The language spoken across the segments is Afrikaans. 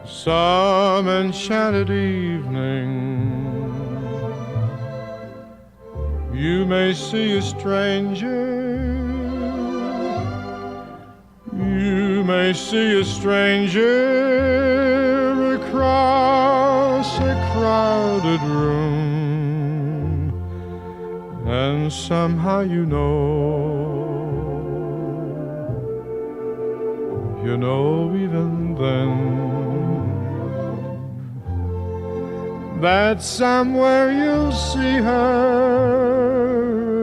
some enchanted evening, you may see a stranger, you may see a stranger across a crowded room, and somehow you know even then, that somewhere you'll see her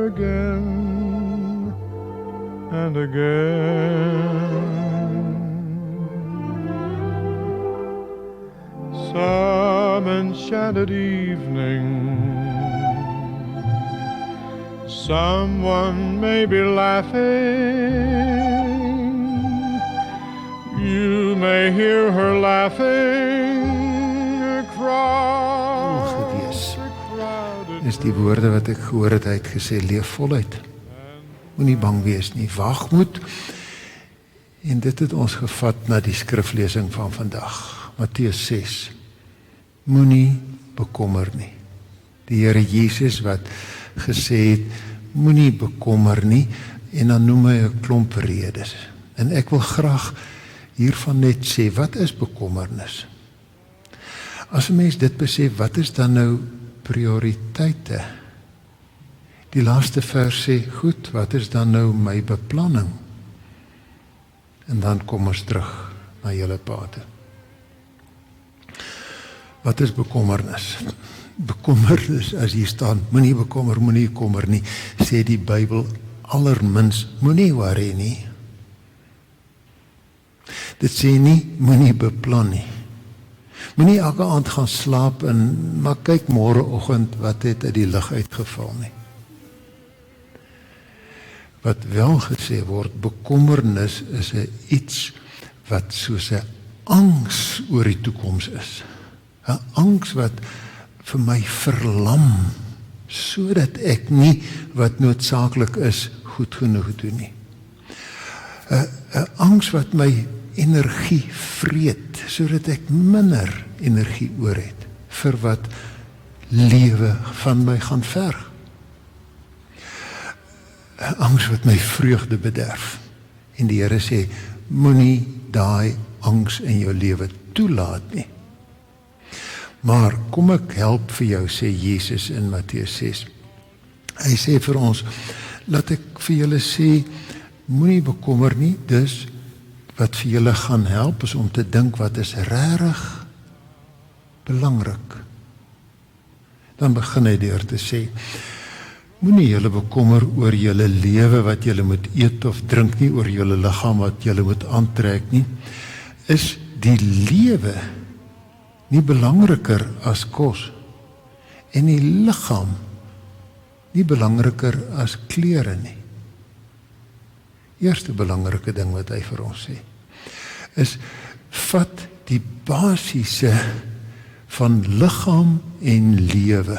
again and again. Some enchanted evening, someone may be laughing, you may hear her laughing across the crowded. Dis die woorde wat ek gehoor het, hy het gesê, leef voluit. Moenie bang wees nie, waagmoed. En dit het ons gevat na die skriflesing van vandag, Matteus 6. Moenie bekommer nie. Die Here Jesus wat gesê het, moenie bekommer nie, en dan noem hy 'n klomp redes. En ek wil graag hiervan net sê, wat is bekommernis? As 'n mens dit besef, wat is dan nou prioriteite? Die laaste vers sê, goed, wat is dan nou my beplanning? En dan kom ons terug na julle pade. Wat is bekommernis? Bekommernis, as hier staan, moenie bekommer, moenie kommer nie, sê die Bybel allermins, moenie worry nie. Dit sê nie, moenie beplan nie. Moenie elke aand gaan slaap en maar kyk môreoggend wat het uit die lug uitgeval nie. Wat wel gesê word, bekommernis is iets wat soos 'n angs oor die toekoms is. 'n Angs wat vir my verlam, sodat ek nie wat noodsaaklik is goed genoeg doen nie. 'n Angs wat my energie vreet, sodat ek minder energie oor het vir wat lewe van my gaan verg. 'n Angs wat my vreugde bederf. En die Here sê, moenie daai angs in jou lewe toelaat nie. Maar kom ek help vir jou, sê Jesus in Matteus 6. Hy sê vir ons, laat ek vir julle sê, moenie bekommer nie, dus wat vir julle gaan help is om te dink wat is regtig belangrik. Dan begin hy deur te sê, moenie julle bekommer oor julle lewe wat julle moet eet of drink nie, oor julle liggaam wat julle moet aantrek nie. Is die lewe nie belangriker as kos en die liggaam nie belangriker as klere nie? Eerste belangrike ding wat hy vir ons sê, is vat die basiese van liggaam en lewe.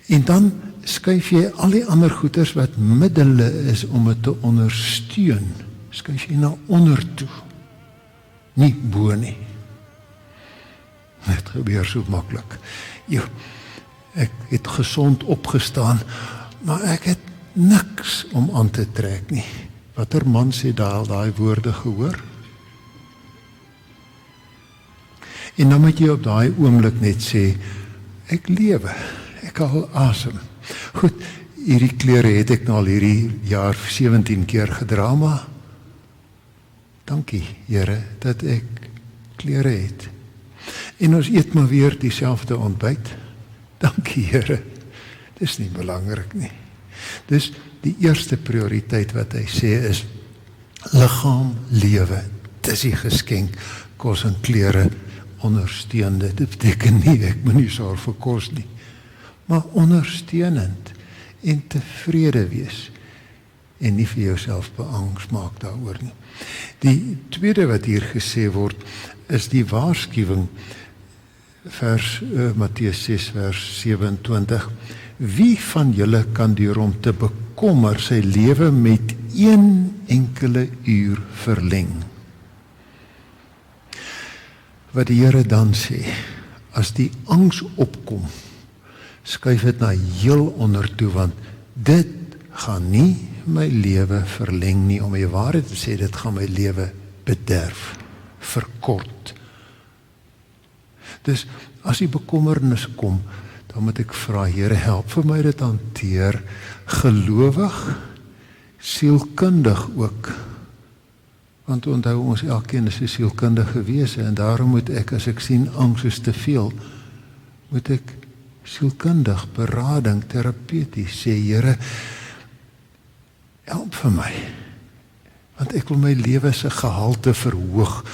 En dan skuif jy al die ander goeders wat middele is om dit te ondersteun, skuif jy na onder toe, nie bo nie. Dit gebeur so maklik. Ek het gesond opgestaan, maar ek het niks om aan te trek nie. Watter man sê daai woorde gehoor? En dan moet jy op daai oomblik net sê, ek lewe, ek haal asem. Goed, hierdie klere het ek nou al hierdie jaar 17 keer gedra, maar dankie Here dat ek klere het. En ons eet maar weer dieselfde ontbyt. Dankie Here, dis nie belangrik nie. Dus die eerste prioriteit wat hy sê is, liggaam, lewe, dis die geskenk, kos en klere, ondersteunende. Dit beteken nie, ek moet nie sorg vir kos nie, maar ondersteunend en tevrede wees en nie vir jouself beangs maak daaroor nie. Die tweede wat hier gesê word, is die waarskuwing, Matteus 6 vers 27. Wie van julle kan deur om te bekommer sy lewe met 1 enkele uur verleng? wat die Here dan sê, as die angs opkom, skuif dit na heel onder toe, want dit gaan nie my lewe verleng nie, om my waarheid te sê, dit gaan my lewe bederf, verkort. Dus as die bekommernis kom, dan moet ek vra, Here, help vir my dit hanteer, gelowig, sielkundig ook. Want onthou, ons elkeen is 'n sielkundige wese, en daarom moet ek, as ek sien angs is te veel, moet ek sielkundig, berading, terapeuties sê, Here, help vir my, want ek wil my lewe se gehalte verhoog,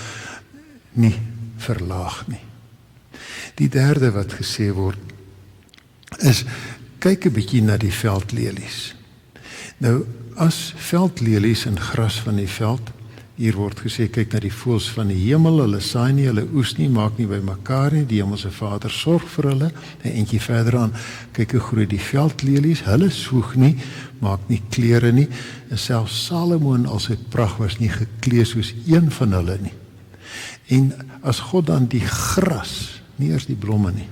nie verlaag nie. Die derde wat gesê word, is, kyk 'n bietjie na die veldlelies. Nou, as veldlelies en gras van die veld, hier word gesê, kyk na die voëls van die hemel, hulle saai nie, hulle oes nie, maak nie by mekaar nie, die hemelse Vader sorg vir hulle, en eentjie verder aan, kyk hoe groei die veldlelies, hulle soeg nie, maak nie klere nie, en selfs Salomo in al sy pragt was nie geklee soos een van hulle nie. En as God dan die gras, nie eers die blomme nie,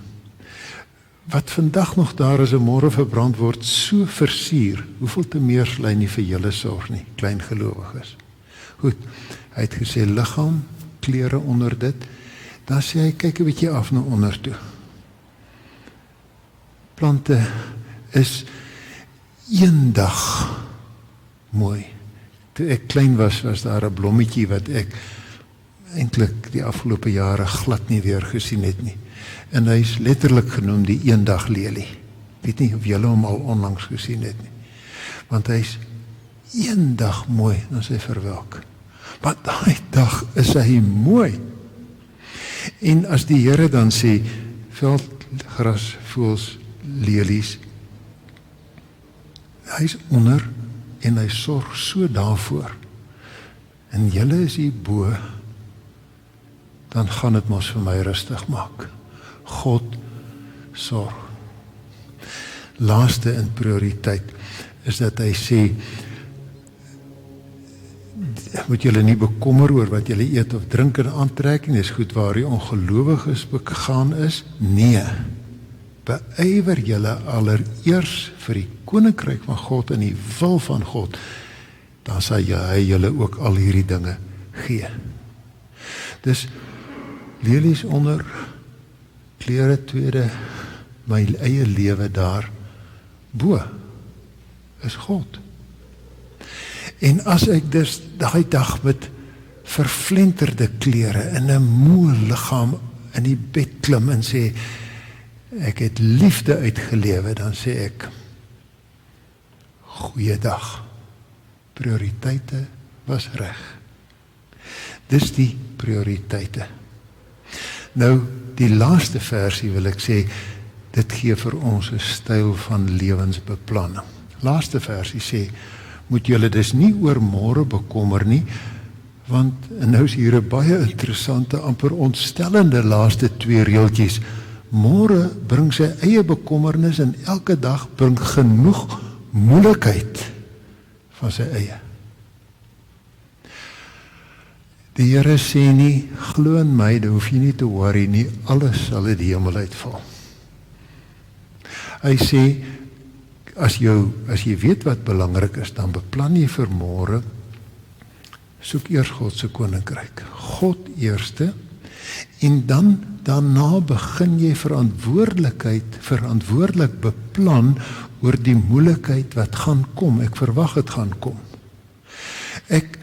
wat vandag nog daar is en môre verbrand word, so versier, hoeveel te meer sal hy nie vir julle sorg nie, klein gelowiges. Goed, hy het gesê liggaam, klere onder dit, dan sê hy, kyk 'n bietjie af na onder toe. Plante is eendag mooi. Toe ek klein was daar 'n blommetjie wat ek eintlik die afgelope jare glad nie weer gesien het nie. En hy is letterlik genoem die eendaglelie. Weet nie of julle hom al onlangs gesien het nie. Want hy is eendag mooi, dan is hy verwelk. Maar daai dag is hy mooi. En as die Here dan sê, veldgras, voëls, lelies, hy is onder en hy sorg so daarvoor. En julle is hier bo, dan gaan dit mos vir my rustig maak. God sorg. Laaste in prioriteit is dat hy sê, moet julle nie bekommer oor wat julle eet of drink en aantrek nie, dis goed waar die ongelowiges begaan is. Nee, beywer julle allereers vir die koninkryk van God en die wil van God, dan sal hy julle ook al hierdie dinge gee. Dus lelies onder, klere tweede, my eie lewe daar bo is God. En as ek dus daai dag met vervlenterde klere en 'n moe liggaam in die bed klim en sê ek het liefde uitgelewe, dan sê ek goeiedag. Prioriteite was reg. Dis die prioriteite. Nou, die laaste versie wil ek sê, dit gee vir ons 'n styl van lewensbeplanning. Laaste versie sê, moet julle dus nie oor môre bekommer nie, want en nou is hier 'n baie interessante, amper ontstellende laaste 2 reeltjies. Môre bring sy eie bekommernis en elke dag bring genoeg moeilikheid van sy eie. Die Here sê nie, glo in my, dan hoef jy nie te worry nie, alles sal uit die hemel uitval. Hy sê, as jy weet wat belangrik is, dan beplan jy vir môre, soek eers God se koninkryk. God eerste, en dan daarna begin jy verantwoordelik beplan oor die moeilikheid wat gaan kom. Ek verwag dit gaan kom. Ek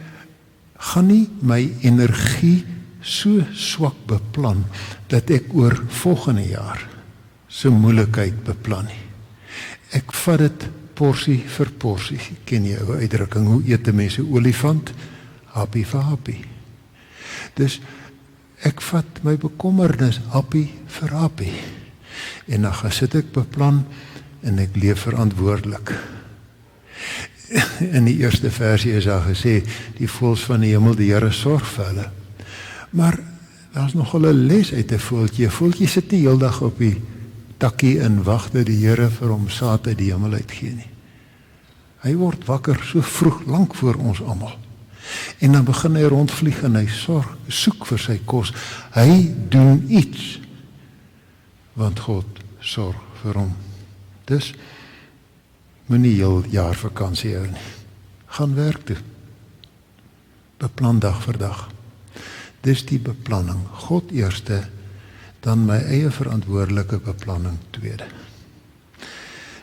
gaan nie my energie so swak beplan, dat ek oor volgende jaar se moeilikheid beplan nie. Ek vat dit porsie vir porsie. Ken jy 'n uitdrukking, hoe eet 'n mens 'n olifant? Happie vir happie. Dus ek vat my bekommernis happie vir happie. En dan gaan sit ek beplan en ek leef verantwoordelik. In die eerste versie is daar gesê, die voëls van die hemel, die Here sorg vir hulle. Maar daar's nogal 'n les uit 'n voeltjie. 'n Voeltjie sit nie heeldag op die takkie en wag dat die Here vir hom saad uit die hemel uitgee nie. Hy word wakker so vroeg, lank voor ons almal. En dan begin hy rondvlieg en hy soek vir sy kos. Hy doen iets, want God sorg vir hom. Dus, moenie heel jaar vakansie hou nie. Gaan werk toe. Beplan dag vir dag. Dis die beplanning. God eerste, dan my eie verantwoordelike beplanning tweede.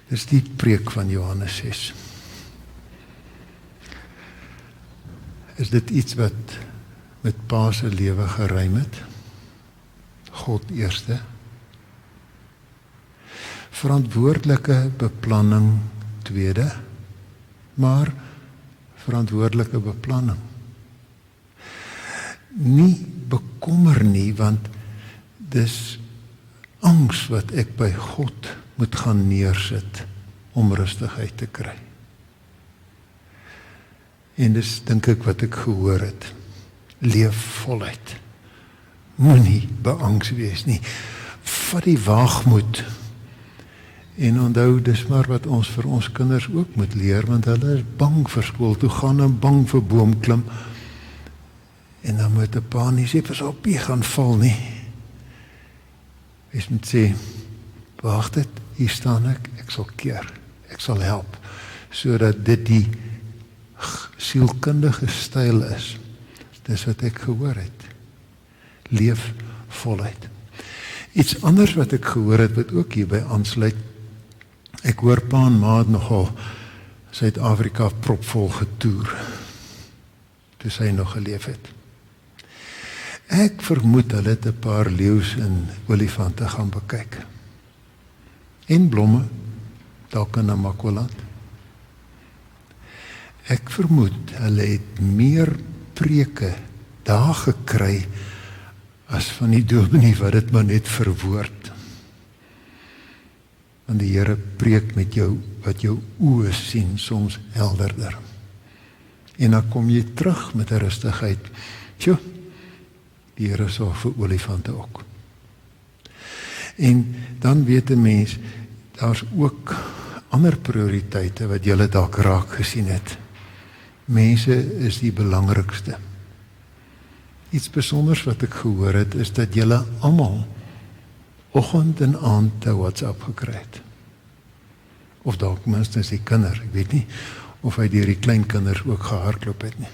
Dis die preek van Johannes 6. Is dit iets wat met Pa se lewe geruim het? God eerste. Verantwoordelike beplanning tweede, maar verantwoordelike beplanning. Nie bekommer nie, want dis angs wat ek by God moet gaan neersit om rustigheid te kry. En dis dink ek wat ek gehoor het. Leef voluit. Moenie beangs wees nie. Vat die waagmoed. En onthou, dis maar wat ons vir ons kinders ook moet leer, want hulle is bang vir skool toe gaan en bang vir boomklim. En dan moet 'n pa nie sê, pas op, jy gaan val nie. Wees moet sê, wag dit, hier staan ek sal keer, ek sal help, sodat dit die sielkundige styl is. Dis wat ek gehoor het. Leef voluit. Iets anders wat ek gehoor het, wat ook hierby aansluit, ek hoor Pa en Ma het nogal Suid-Afrika propvol getoer, toe sy nog geleef het. Ek vermoed hulle het 'n paar leeu's en olifante gaan bekyk. En blomme, dalk in Namakwaland. Ek vermoed hulle het meer preke daar gekry as van die dominee wat dit maar net verwoord. Want die Here preek met jou wat jou oë sien, soms helderder. En dan kom jy terug met 'n rustigheid. Tjoh, die Here sorg vir olifante ook. En dan weet 'n mens, daar's ook ander prioriteite wat jy dalk raak gesien het. Mense is die belangrikste. Iets besonders wat ek gehoor het, is dat julle almal oggend en aand 'n WhatsApp gekry het. Of dalk minstens die kinder, ek weet nie of hy deur die kleinkinders ook gehardloop het nie.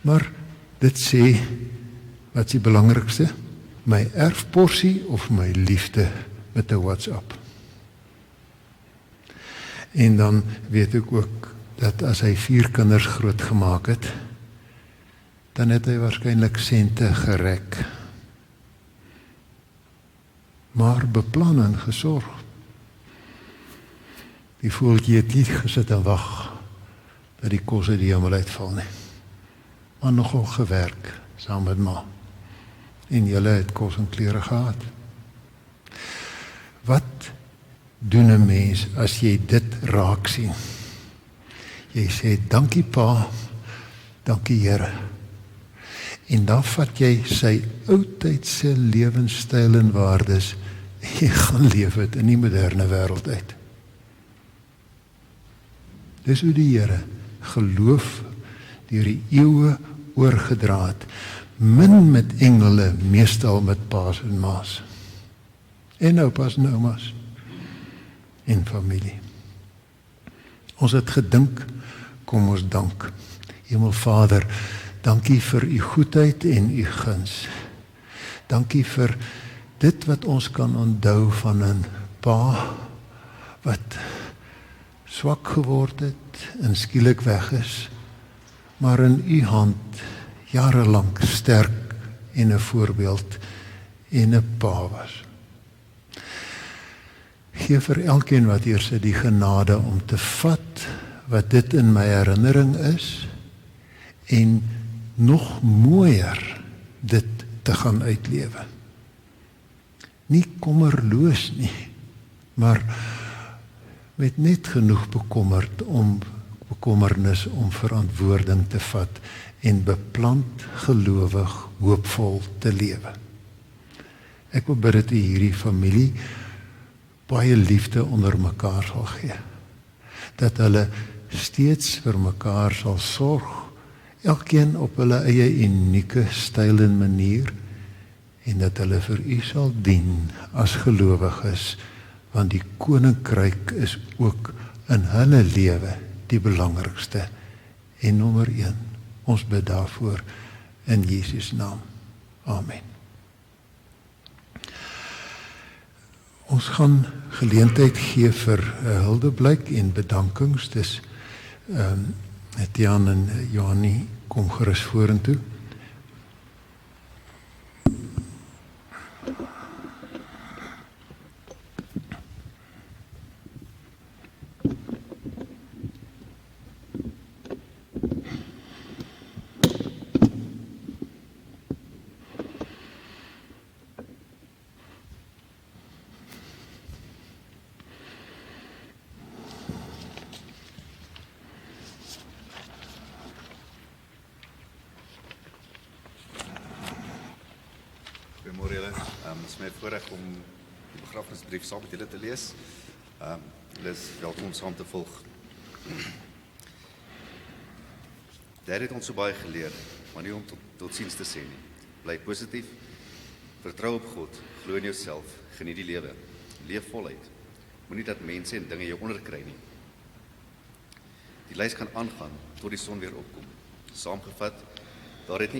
Maar dit sê, wat is die belangrikste? My erfporsie of my liefde met 'n WhatsApp. En dan weet ek ook dat as hy 4 kinders grootgemaak het, dan het hy waarskynlik sente gerek. Maar beplan en gesorg. Die voeltjie het nie gesit en wag dat die kos uit die hemel uitval nie. Maar nogal gewerk saam met Ma. En julle het kos en klere gehad. Wat doen 'n mens as jy dit raak sien? Jy sê, dankie Pa, dankie Here. En dan vat jy sy oudtydse lewenstyl en waardes, en jy gaan leef het in die moderne wêreld uit. Dis hoe die Here geloof deur die eeue oorgedra het, min met engele, meestal met pa's en ma's. En oupas en oumas. En familie. Ons het gedink, kom ons dank. Hemelvader, dankie vir u goedheid en u guns. Dankie vir dit wat ons kan onthou van 'n Pa wat swak geword het en skielik weg is, maar in u hand jarelang sterk en 'n voorbeeld en 'n Pa was. Gee vir elkeen wat hier sit die genade om te vat wat dit in my herinnering is en nog mooier dit te gaan uitlewe. Nie kommerloos nie, maar met net genoeg bekommernis om verantwoording te vat en beplant, gelowig, hoopvol te lewe. Ek wil bid dat u hierdie familie baie liefde onder mekaar sal gee. Dat hulle steeds vir mekaar sal sorg elkeen op hulle eie unieke styl en manier, en dat hulle vir U sal dien as gelowiges, want die koninkryk is ook in hulle lewe die belangrikste en nommer 1. Ons bid daarvoor in Jesus naam. Amen. Ons gaan geleentheid gee vir huldeblyk en bedankings. Dis Tiaan en Johannie, kom gerus vorentoe. Goeiemôre julle. Het is my voorreg om die begrafnisbrief saam met julle te lees. Julle is welkom saam te volg. Daar het ons so baie geleer, maar nie om tot ziens te sê nie. Bly positief, vertrou op God, glo in jouself, geniet die lewe, leef voluit. Moenie dat mense en dinge jou onderkry nie. Die lys kan aangaan tot die son weer opkom. Saamgevat, daar het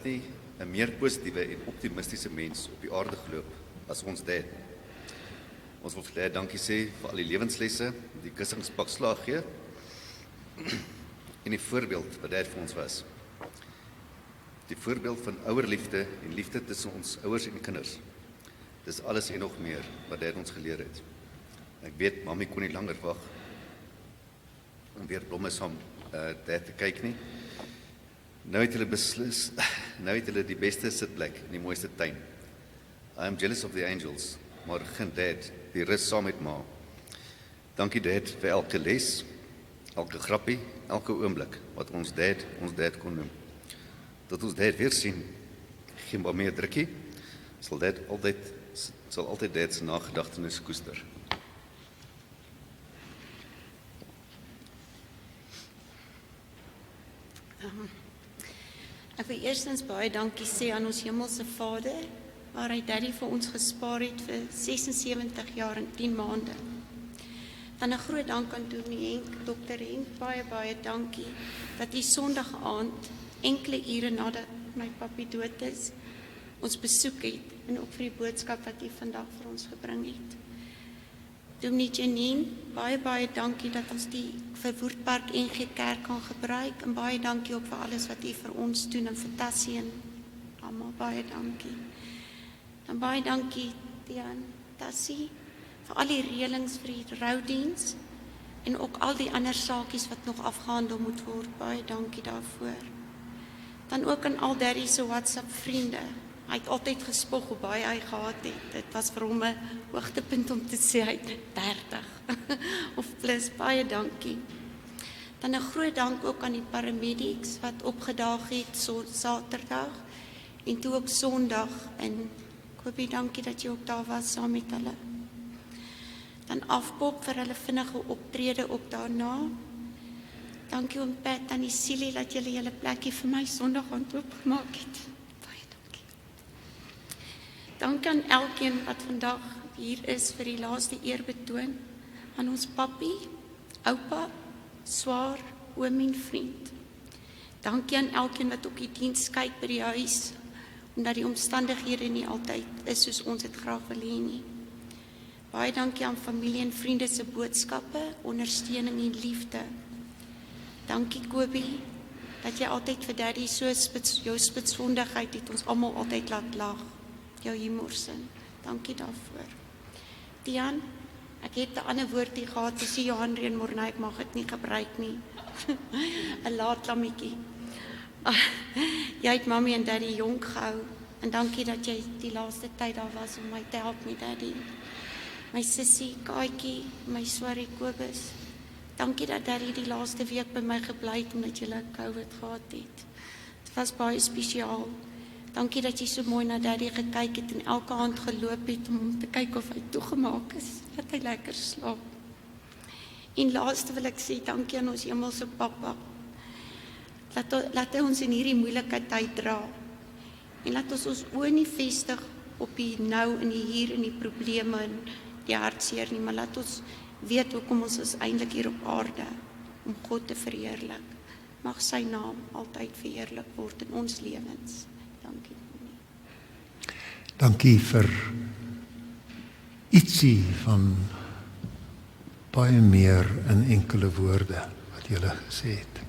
nie 'n meer positiewe en optimistiese mens op die aarde geloop as ons dad. Ons wil vir Dad dankie sê vir al die lewenslesse, die kussingspak slaag gee en die voorbeeld wat Dad vir ons was. Die voorbeeld van ouerliefde en liefde tussen ons ouers en kinders. Dis alles en nog meer wat Dad ons geleer het. Ek weet, Mami kon nie langer wag om weer blomme saam Dad te kyk nie. Nou het hulle beslis, nou het hulle die beste sitplek in die mooiste tuin. I am jealous of the angels, maar geen Dad, die rus saam met Ma. Dankie Dad vir elke les, elke grappie, elke oomblik wat ons Dad kon noem. Tot ons Dad weer sien, geen wat meer drukkie, sal altyd Dad se nagedagtenis koester. Ek wil eerstens baie dankie sê aan ons hemelse Vader, waar hy Daddy vir ons gespaar het vir 76 jaar en 10 maande. Dan 'n groot dank aan Dominee Henk, Dr. Henk, baie dankie dat hy Sondag aand, enkele ure nadat my papi dood is, ons besoek het en ook vir die boodskap wat hy vandag vir ons gebring het. Dominee Janine, baie dankie dat ons die Verwoerdpark NG Kerk kan gebruik en baie dankie ook vir alles wat u vir ons doen en vir Tassie en almal baie dankie. Dan baie dankie Tiaan, Tassie vir al die reëlings vir die roudiens en ook al die ander saakies wat nog afgehandel moet word. Baie dankie daarvoor. Dan ook aan al Daddy se WhatsApp vriende. Hy het altyd gespog hoe baie hy gehad het. Dit was vir hom 'n hoogtepunt om te sê hy het 30 of plus. Baie dankie. Dan 'n groot dank ook aan die paramedics wat opgedaag het so Saterdag en toe ook Sondag en Kobie, dankie dat jy ook daar was saam met hulle. Dan Afpop vir hulle vinnige optrede ook daarna. Dankie oom Pat en die Silly dat julle julle plekkie vir my Sondag aand oopgemaak het. Baie dankie. Dankie aan elkeen wat vandag hier is vir die laaste eerbetoon aan ons papi, oupa, swaar, oom en vriend. Dankie aan elkeen wat ook die diens kyk by die huis, omdat die omstandighede nie altyd is soos ons dit graag wil hê nie. Baie dankie aan familie en vriende se boodskappe, ondersteuning en liefde. Dankie Kobie, dat jy altyd vir Daddy so jou spitsvondigheid het ons almal altyd laat lag. Jou humorsin. Dankie daarvoor. Tiaan, ek het 'n ander woord hier gehad, dis die Johan Reenmorne, ek mag dit nie gebruik nie. 'n laat lammetjie. Jy het Mami en Daddy jonk gehou en dankie dat jy die laaste tyd daar was om my te help met Daddy. My sussie, Kaatjie, my swarie Kobus. Dankie dat Daddy die laaste week by my gebly het omdat jy COVID gehad het. Dit was baie spesiaal. Dankie dat jy so mooi na Daddy gekyk het en elke aand geloop het om te kyk of hy toegemaak is, dat hy lekker slaap. En laaste wil ek sê dankie aan ons hemelse pappa. Laat hy ons in hierdie moeilikheid tyd dra. En laat ons oë nie vestig op die nou en die hier en die probleme en die hartseer nie, maar laat ons weet hoekom ons is eintlik hier op aarde, om God te verheerlik. Mag sy naam altyd verheerlik word in ons lewens. Dankie. Dankie vir ietsie van baie meer in enkele woorde wat julle gesê het.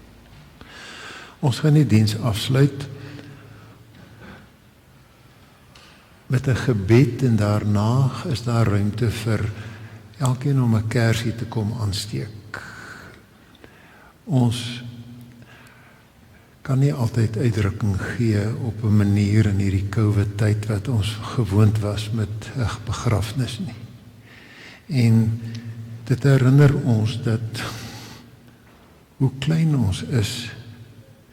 Ons gaan die diens afsluit met 'n gebed en daarna is daar ruimte vir elkeen om 'n kersie te kom aansteek. Ons kan nie altyd uitdrukking gee op 'n manier in hierdie COVID-tyd wat ons gewoond was met 'n begrafnis nie. En dit herinner ons dat hoe klein ons is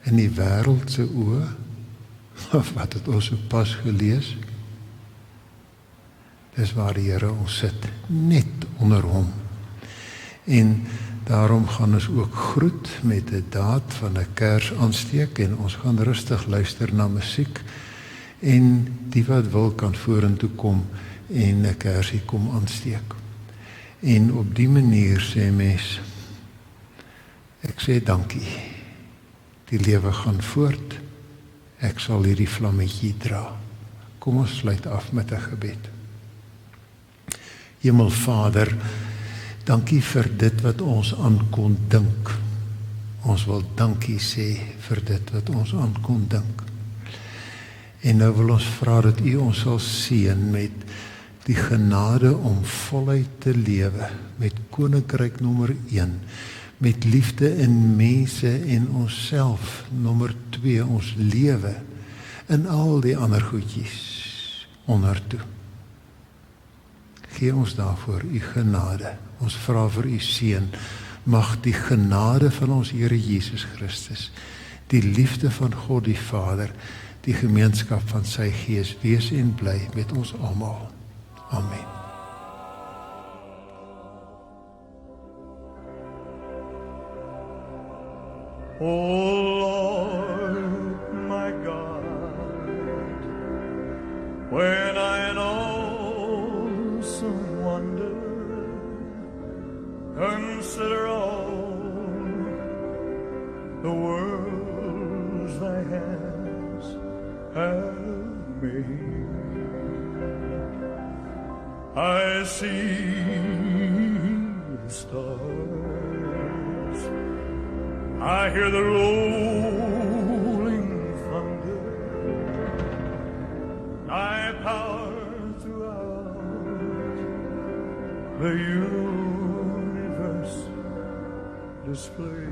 in die wêreld se oë, of wat het ons so pas gelees? Dis waar die Here ons sit, net onder hom. En daarom gaan ons ook groet met 'n daad van 'n kers aansteek en ons gaan rustig luister na musiek en die wat wil kan vorentoe kom en 'n kersie kom aansteek. En op die manier sê mens, ek sê dankie. Die lewe gaan voort. Ek sal hierdie vlammetjie dra. Kom ons sluit af met 'n gebed. Hemelvader, dankie vir dit wat ons aan kon dink. Ons wil dankie sê vir dit wat ons aan kon dink. En nou wil ons vra dat U ons sal seën met die genade om voluit te lewe, met koninkryk nommer 1, met liefde in mense en onsself, nommer 2, ons lewe, en al die ander goedjies ondertoe. Gee ons daarvoor U genade. Ons vra vir U seën. Mag die genade van ons Here Jesus Christus, die liefde van God die Vader, die gemeenskap van sy Gees wees en bly met ons almal. Amen. O Lord, my God, when I in awesome wonder consider all the worlds thy hands have made, I see the stars, I hear the rolling thunder, thy power throughout the universe display.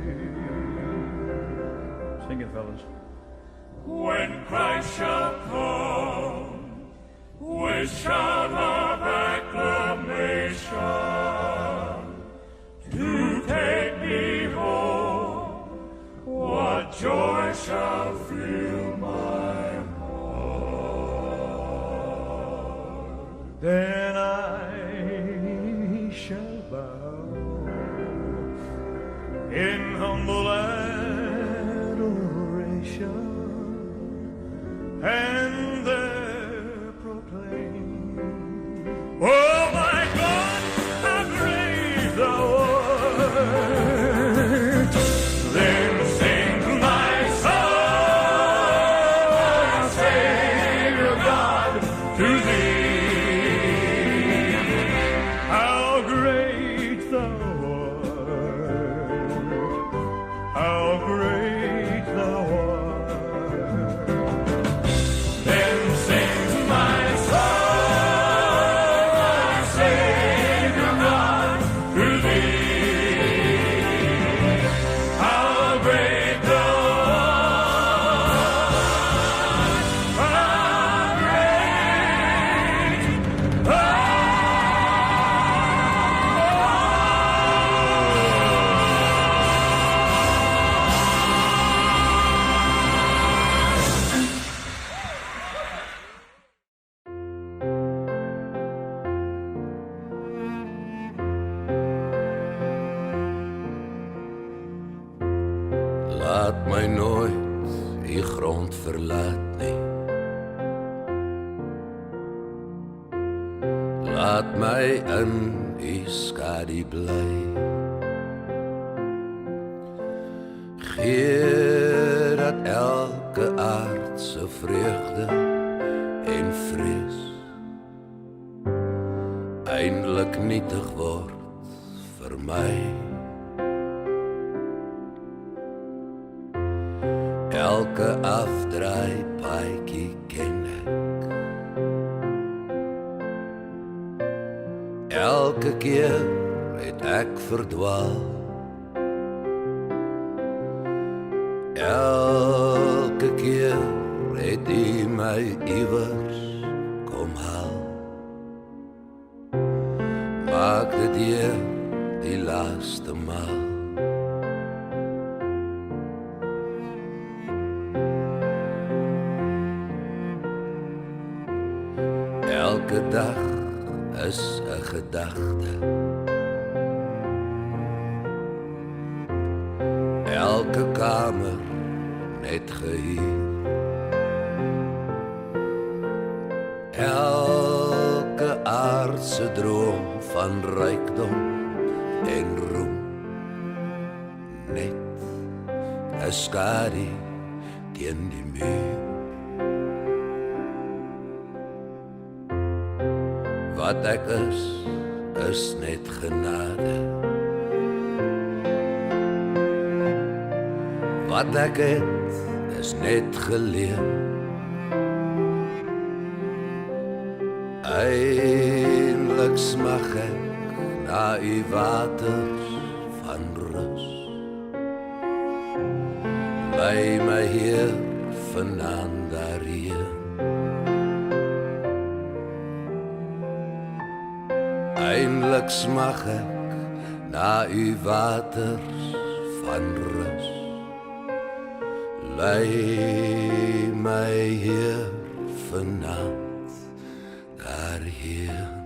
Sing it, fellas. When Christ shall come with shout of acclamation to take me home, what joy shall fill my heart. Then I shall bow in humble adoration and there proclaim, oh my God, how great thou art. Then sing my soul, Savior God, to thee. How great thou art, how great thou art. laat nie. Laat my in u skadu bly. Gee dat elke aardse vreugde en vrees eindelik nietig word vir my. Elke afdraai paadjie ken ek. Elke keer het ek verdwaal. Elke keer het u my iewers kom haal. Maak dit hier die laaste maal. Elke dag is 'n gedagte. Elke kamer net gehuur. Elke aardse droom van rykdom en roem. Net 'n skadu teen die muur. Wat ek is net genade. Wat ek het, is net geleer. Eindelijk smag ek na u waters van rus. Lei my Heer vanaand daarheen. Eindelijk smag ek na u waters van rus. Lei my Heer vanaand daarheen.